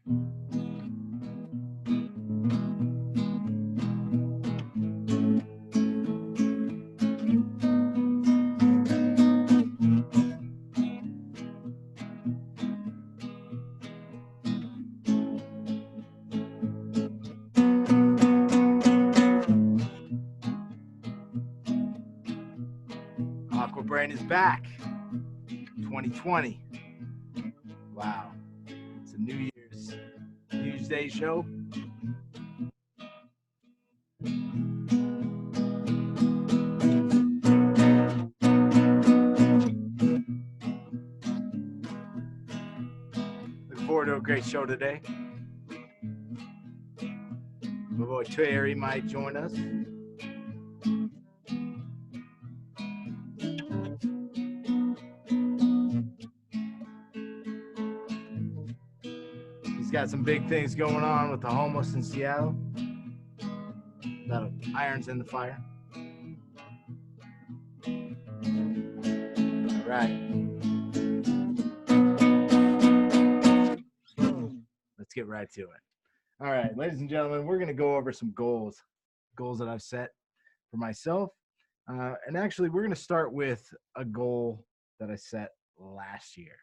Aqua Brain is back. 2020. Wow. It's a New Year's Day show. Looking forward to a great show today. My boy Terry might join us. He's got some big things going on with the homeless in Seattle. A lot of irons in the fire. All right. Let's get right to it. All right, ladies and gentlemen, we're going to go over some goals that I've set for myself. And actually, we're going to start with a goal that I set last year.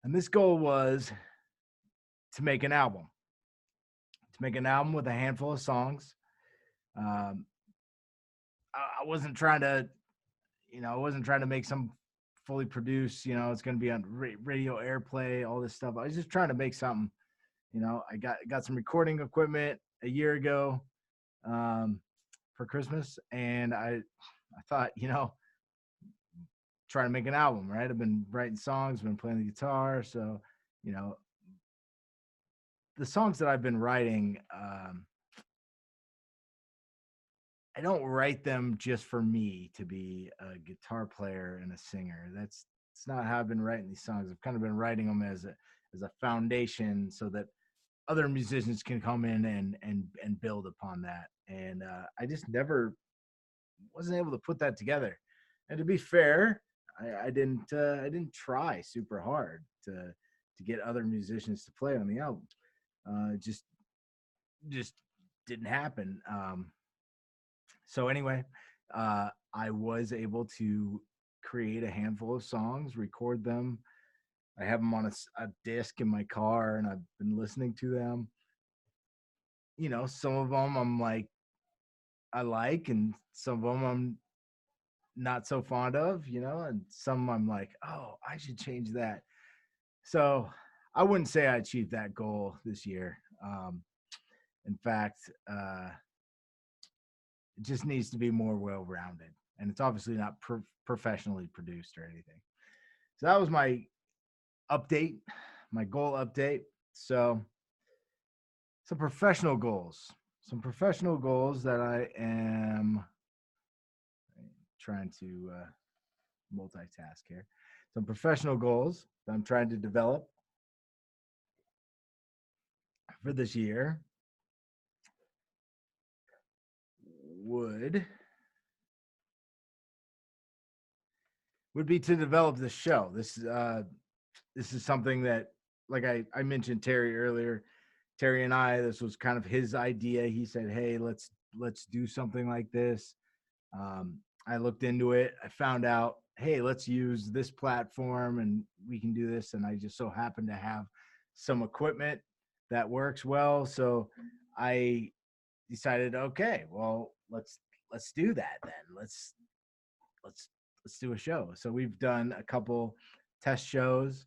And this goal was to make an album. To make an album with a handful of songs. I wasn't trying to, make some fully produced, it's going to be on radio airplay, all this stuff. I was just trying to make something. I got some recording equipment a year ago for Christmas, and I thought, try to make an album, right? I've been writing songs, been playing the guitar, so the songs that I've been writing, I don't write them just for me to be a guitar player and a singer. It's not how I've been writing these songs. I've kind of been writing them as a foundation so that other musicians can come in and build upon that. And I just never wasn't able to put that together. And to be fair, I didn't try super hard to get other musicians to play on the album. Just didn't happen. So anyway, I was able to create a handful of songs, record them. I have them on a disc in my car, and I've been listening to them. Some of them I'm like, I like, and some of them I'm not so fond of, and some I'm like, oh, I should change that. So I wouldn't say I achieved that goal this year. In fact, it just needs to be more well-rounded, and it's obviously not professionally produced or anything. So that was my update, my goal update. So some professional goals that I am trying to multitask here. Some professional goals that I'm trying to develop for this year would be to develop this show. This is something that, like I mentioned Terry earlier. Terry and I, this was kind of his idea. He said, "Hey, let's do something like this." I looked into it. I found out, hey, let's use this platform and we can do this. And I just so happen to have some equipment that works well. So I decided, okay, well, let's do that then. Let's do a show. So we've done a couple test shows.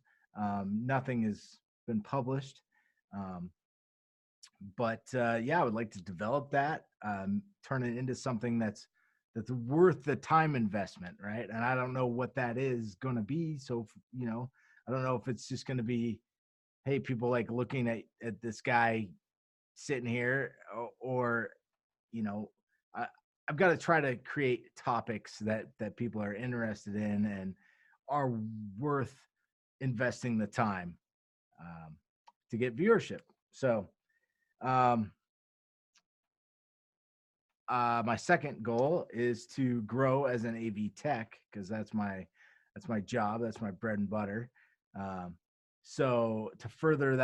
Nothing has been published. But yeah, I would like to develop that, turn it into something that's worth the time investment, right? And I don't know what that is going to be. So, I don't know if it's just going to be, hey, people like looking at this guy sitting here, or I've got to try to create topics that people are interested in and are worth investing the time to get viewership. So, my second goal is to grow as an AV tech, because that's my job. That's my bread and butter. So to further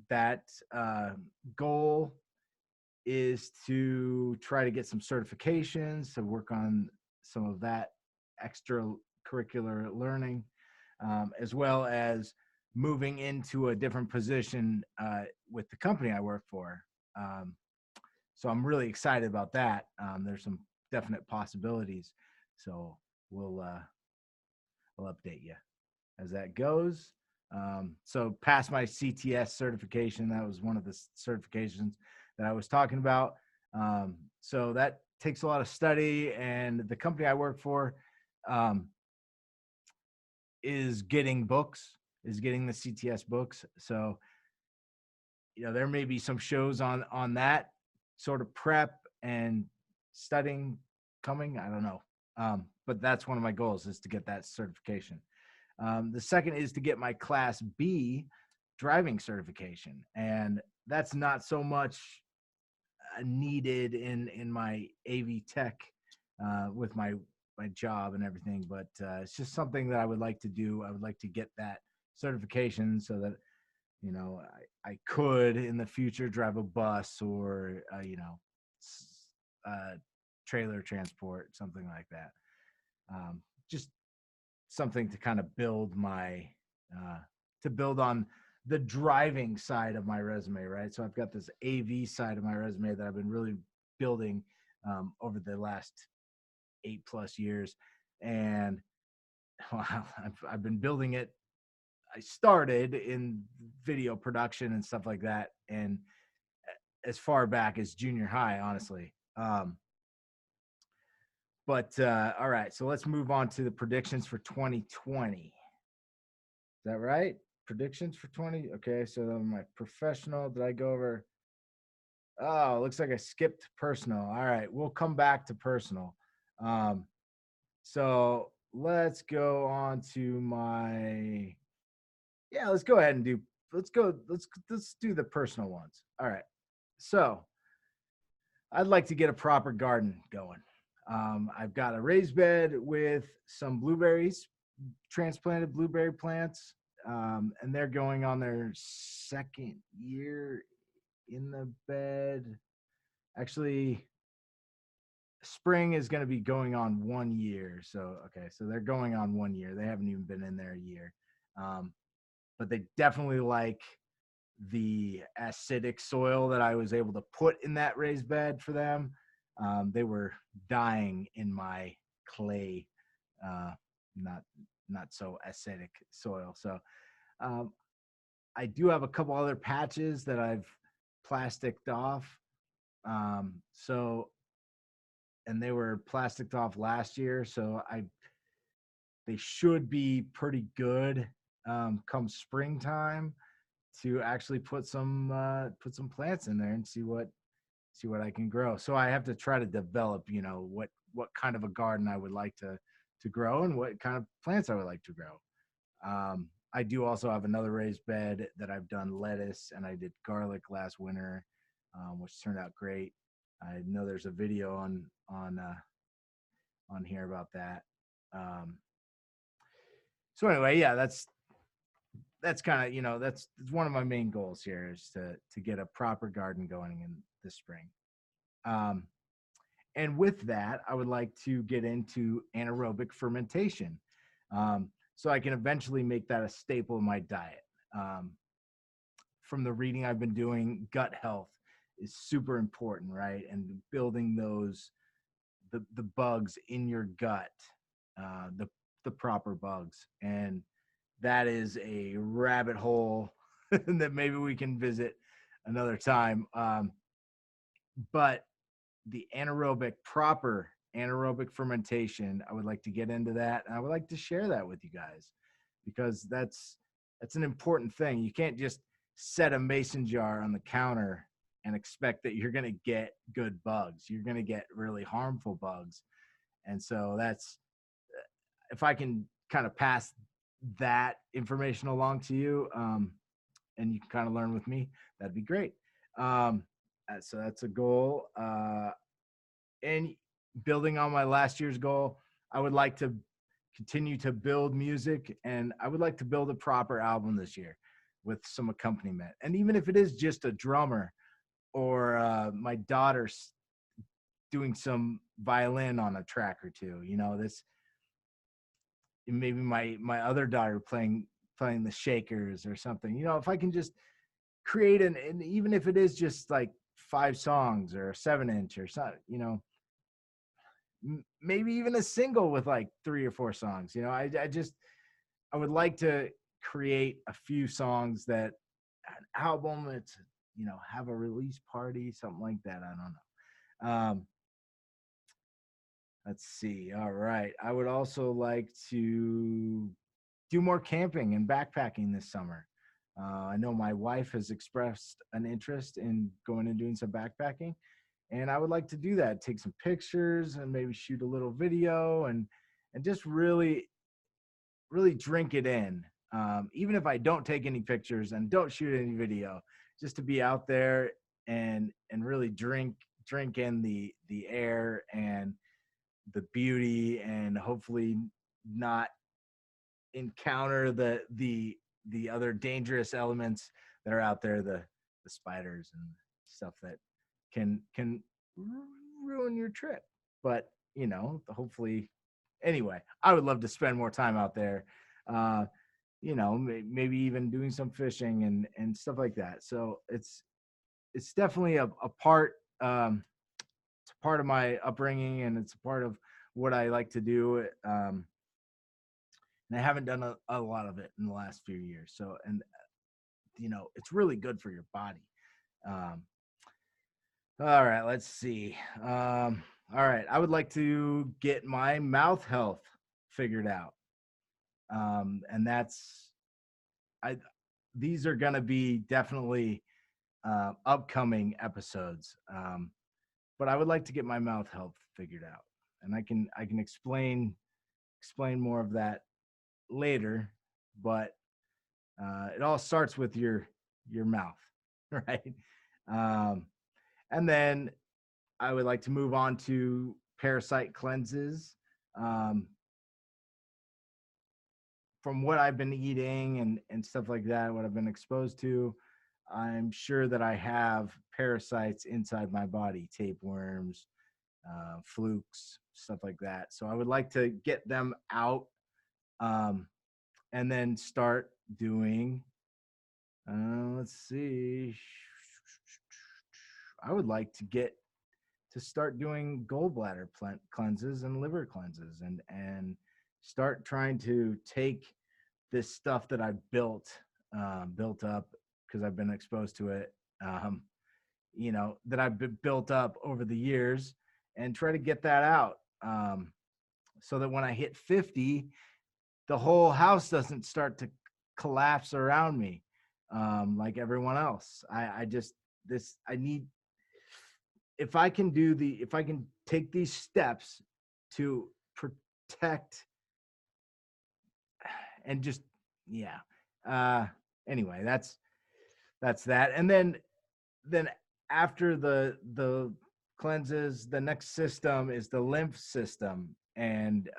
that goal is to try to get some certifications to work on some of that extracurricular learning, as well as moving into a different position with the company I work for. Um, so I'm really excited about that. There's some definite possibilities. So we'll I'll update you as that goes. So pass my CTS certification. That was one of the certifications that I was talking about. So that takes a lot of study, and the company I work for um, is getting books, is getting the CTS books. So, there may be some shows on that sort of prep and studying coming. I don't know. But that's one of my goals, is to get that certification. The second is to get my Class B driving certification, and that's not so much needed in my AV tech with my job and everything, but it's just something that I would like to do. I would like to get that certification so that I could in the future drive a bus or trailer transport, something like that. Just something to kind of build to build on the driving side of my resume, right? So I've got this AV side of my resume that I've been really building over the last 8+ years, and wow, I've been building it. I started in video production and stuff like that, and as far back as junior high, honestly. But all right, so let's move on to the predictions for 2020. Is that right? Predictions for 20? Okay, so my professional, did I go over? Oh, looks like I skipped personal. All right, we'll come back to personal. So let's go on to my, yeah, let's go ahead and let's do the personal ones. All right. So I'd like to get a proper garden going. I've got a raised bed with some blueberries, transplanted blueberry plants, and they're going on their second year in the bed. Actually, spring is going to be going on 1 year. So, okay, so they're going on 1 year. They haven't even been in there a year. But they definitely like the acidic soil that I was able to put in that raised bed for them. They were dying in my clay, not so acidic soil. So I do have a couple other patches that I've plasticed off. And they were plasticed off last year, so they should be pretty good come springtime to actually put some plants in there and see what I can grow. So I have to try to develop, what kind of a garden I would like to grow and what kind of plants I would like to grow. I do also have another raised bed that I've done lettuce, and I did garlic last winter, which turned out great. I know there's a video on here about that. So anyway, yeah, that's kind of, that's one of my main goals here, is to get a proper garden going in the spring. And with that, I would like to get into anaerobic fermentation, so I can eventually make that a staple of my diet. From the reading I've been doing, gut health is super important, right? And building the bugs in your gut, the proper bugs, and that is a rabbit hole that maybe we can visit another time. But the proper anaerobic fermentation, I would like to get into that, and I would like to share that with you guys, because that's an important thing. You can't just set a mason jar on the counter and expect that you're going to get good bugs. You're going to get really harmful bugs. And so if I can kind of pass that information along to you, and you can kind of learn with me, that'd be great. So that's a goal. And building on my last year's goal, I would like to continue to build music, and I would like to build a proper album this year. with some accompaniment. And even if it is just a drummer or my daughter's doing some violin on a track or two, this maybe my other daughter playing the shakers or something. If I can just create and even if it is just like 5 songs or a 7-inch or something, maybe even a single with like 3 or 4 songs. I would like to create a few songs that an album. It's have a release party, something like that. I don't know. Let's see. All right. I would also like to do more camping and backpacking this summer. I know my wife has expressed an interest in going and doing some backpacking, and I would like to do that. Take some pictures and maybe shoot a little video and just really drink it in. Even if I don't take any pictures and don't shoot any video, just to be out there and really drink in the air and the beauty, and hopefully not encounter the other dangerous elements that are out there, the spiders and stuff that can ruin your trip. But hopefully, anyway, I would love to spend more time out there. Maybe even doing some fishing and stuff like that. So it's definitely a part. It's a part of my upbringing, and it's a part of what I like to do. And I haven't done a lot of it in the last few years. So, and it's really good for your body. All right, let's see. All right, I would like to get my mouth health figured out. And these are going to be definitely upcoming episodes. But I would like to get my mouth health figured out, and I can explain more of that later. But it all starts with your mouth, right? And then I would like to move on to parasite cleanses. From what I've been eating and stuff like that, what I've been exposed to, I'm sure that I have parasites inside my body, tapeworms, flukes, stuff like that. So I would like to get them out, and then start doing, let's see. I would like to start doing gallbladder cleanses and liver cleanses and start trying to take this stuff that I built up because I've been exposed to it, that I've been built up over the years, and try to get that out, so that when I hit 50, the whole house doesn't start to collapse around me, like everyone else. I need, if I can take these steps to protect and just, anyway, that's that. And then after the cleanses, the next system is the lymph system, and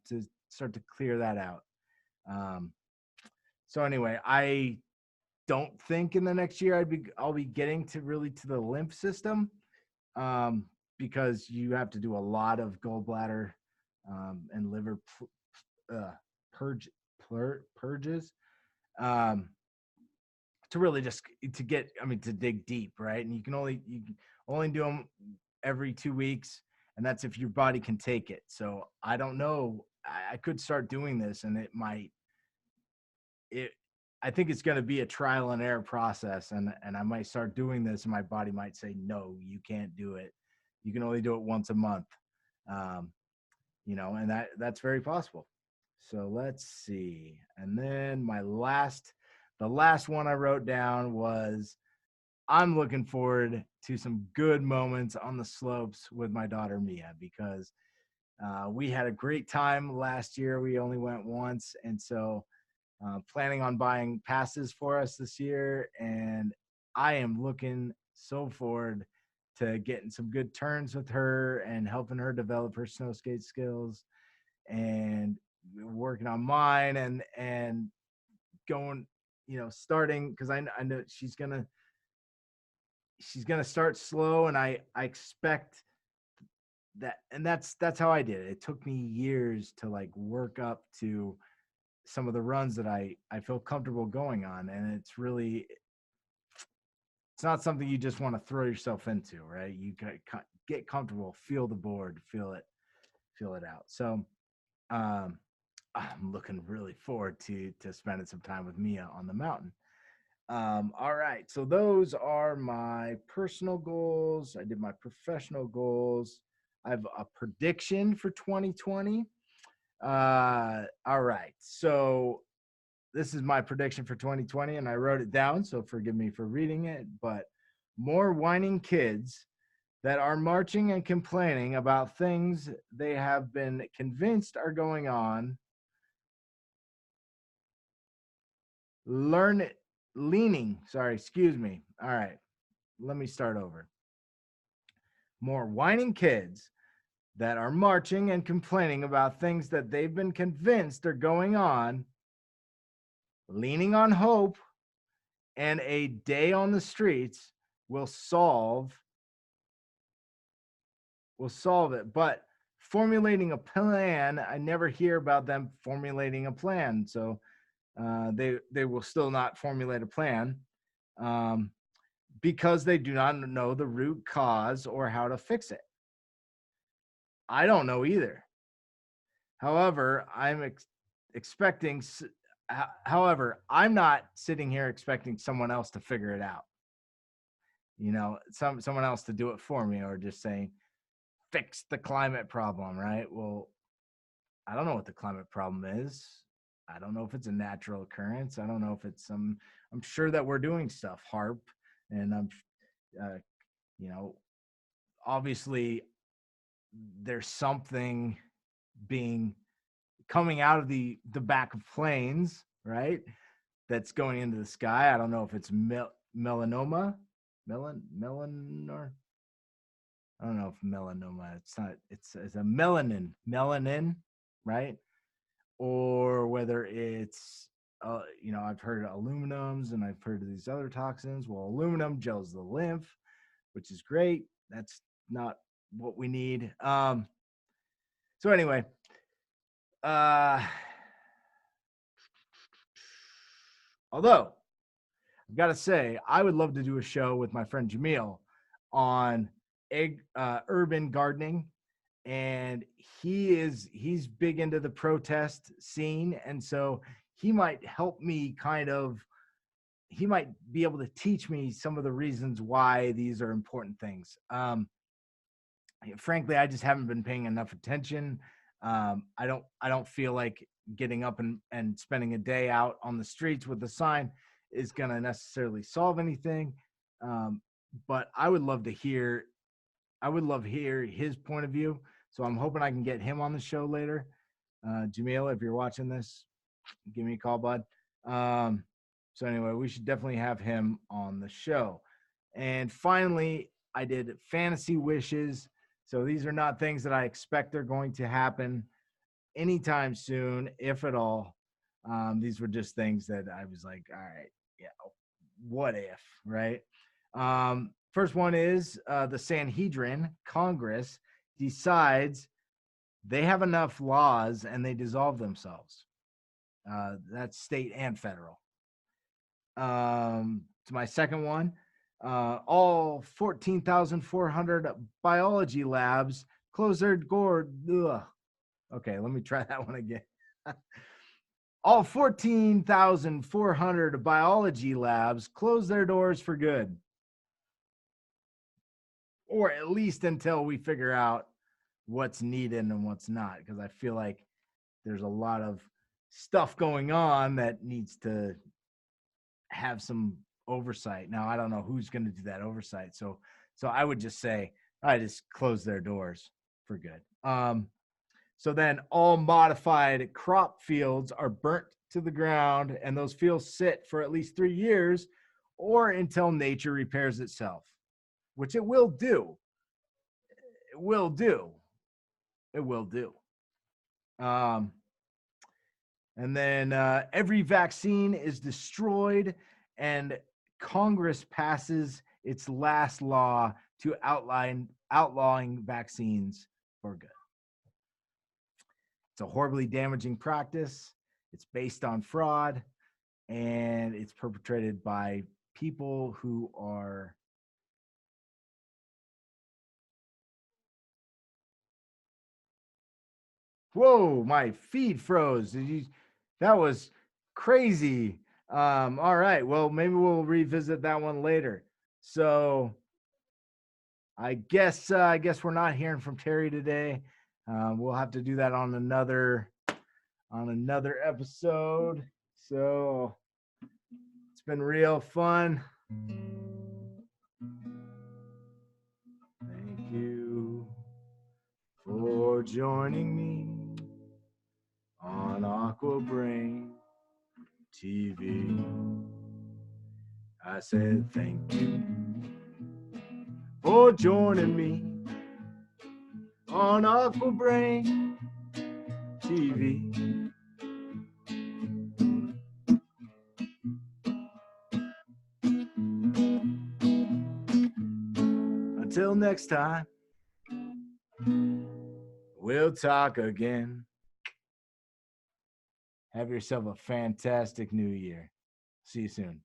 to start to clear that out. So anyway, I don't think in the next year I'll be getting to the lymph system, because you have to do a lot of gallbladder and liver purges, to really just to dig deep, right? And you can only do them every 2 weeks, and that's if your body can take it. So I don't know. I could start doing this, and I think it's going to be a trial and error process, and I might start doing this, and my body might say, no, you can't do it. You can only do it once a month, and that's very possible. So let's see. And then the last one I wrote down was, I'm looking forward to some good moments on the slopes with my daughter Mia, because we had a great time last year. We only went once, and so planning on buying passes for us this year, and I am looking so forward to getting some good turns with her and helping her develop her snow skate skills, and working on mine and going starting, because I know she's gonna start slow, and I expect that, and that's how I did it. It took me years to like work up to some of the runs that I feel comfortable going on, and it's not something you just want to throw yourself into, right? You get comfortable, feel the board, feel it out. So um, I'm looking really forward to spending some time with Mia on the mountain. All right, so those are my personal goals. I did my professional goals. I have a prediction for 2020. All right, so this is my prediction for 2020, and I wrote it down, so forgive me for reading it, but more whining kids that are marching and complaining about things they have been convinced are going on, excuse me. All right, let me start over. More whining kids that are marching and complaining about things that they've been convinced are going on, leaning on hope, and a day on the streets will solve it. But formulating a plan, I never hear about them formulating a plan. So they will still not formulate a plan because they do not know the root cause or how to fix it. I don't know either. However, expecting. However, I'm not sitting here expecting someone else to figure it out. Someone else to do it for me, or just saying, fix the climate problem, right? Well, I don't know what the climate problem is. I don't know if it's a natural occurrence. I don't know if it's I'm sure that we're doing stuff, HARP, and uh, obviously there's something coming out of the back of planes, right? That's going into the sky. I don't know if it's melanoma, or I don't know if melanoma. It's not. It's a melanin, right? Or whether it's I've heard of aluminums, and I've heard of these other toxins. Well, aluminum gels the lymph, which is great. That's not what we need. So anyway, although I've got to say, I would love to do a show with my friend Jamil on urban gardening, and he's big into the protest scene, and so he might help me he might be able to teach me some of the reasons why these are important things. Frankly, I just haven't been paying enough attention. I don't feel like getting up and spending a day out on the streets with a sign is going to necessarily solve anything. But I would love hear his point of view. So I'm hoping I can get him on the show later. Jamil, if you're watching this, give me a call, bud. So anyway, we should definitely have him on the show. And finally, I did fantasy wishes. So these are not things that I expect are going to happen anytime soon, if at all. These were just things that I was like, all right, yeah, what if, right? First one is the Sanhedrin Congress decides they have enough laws and they dissolve themselves. That's state and federal. To my second one, all 14,400 biology labs close their door. Ugh. Okay, let me try that one again. All 14,400 biology labs close their doors for good. Or at least until we figure out what's needed and what's not, because I feel like there's a lot of stuff going on that needs to have some oversight. Now, I don't know who's going to do that oversight. So I would just say, I just close their doors for good. So then all modified crop fields are burnt to the ground, and those fields sit for at least 3 years or until nature repairs itself, which it will do. It will do. It will do. And then every vaccine is destroyed, and Congress passes its last law to outlawing vaccines for good. It's a horribly damaging practice. It's based on fraud, and it's perpetrated by people who are whoa, my feed froze. That was crazy. All right, well, maybe we'll revisit that one later. So I guess we're not hearing from Terry today. We'll have to do that on another episode. So it's been real fun. Thank you for joining me on Aqua Brain TV. I said thank you for joining me on Aqua Brain TV. Until next time, we'll talk again. Have yourself a fantastic new year. See you soon.